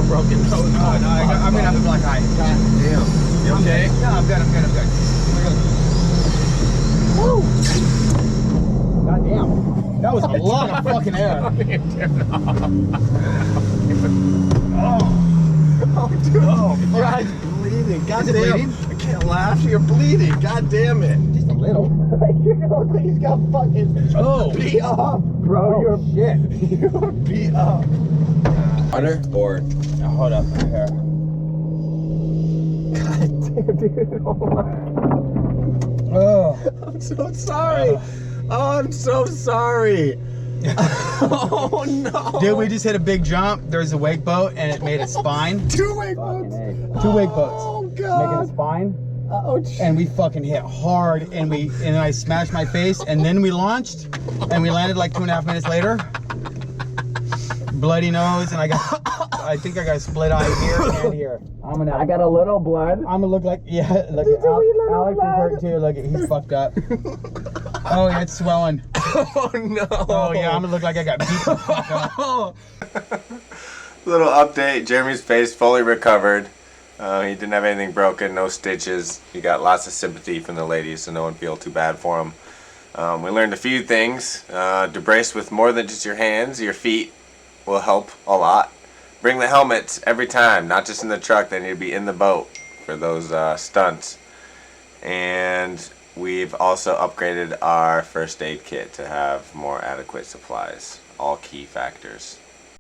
broken nose. Oh, no, I'm gonna have a black eye. God damn. You okay? No, I'm good. Woo! God damn. That was a lot of fucking air. Oh, dude. Oh, God, it's bleeding. God Is it damn. bleeding? I can't laugh. You're bleeding. God damn it. Just a little. He's got fucking Oh. beat up, bro. You're shit. You're beat up. Water or Now, hold up. Here. God damn, dude. Oh my. Oh. I'm so sorry. Oh, I'm so sorry. Oh no. Dude, we just hit a big jump. There's a wake boat and it made a spine. 2 wake boats. Two wake boats. Oh Making a God. spine. Ouch. And we fucking hit hard and I smashed my face and then we launched and we landed like 2.5 minutes later. Bloody nose and I think I got a split eye here and here. I got a little blood. I'm gonna look like, yeah, look at Alex is hurt too. Look at, he's fucked up. Oh yeah, it's swelling. Oh no. Oh yeah, I'm gonna look like I got beat the fuck up. Little update, Jeremy's face fully recovered. He didn't have anything broken, no stitches. He got lots of sympathy from the ladies, so no one feel too bad for him. We learned a few things. To brace with more than just your hands, your feet will help a lot. Bring the helmets every time, not just in the truck. They need to be in the boat for those stunts. And we've also upgraded our first aid kit to have more adequate supplies. All key factors.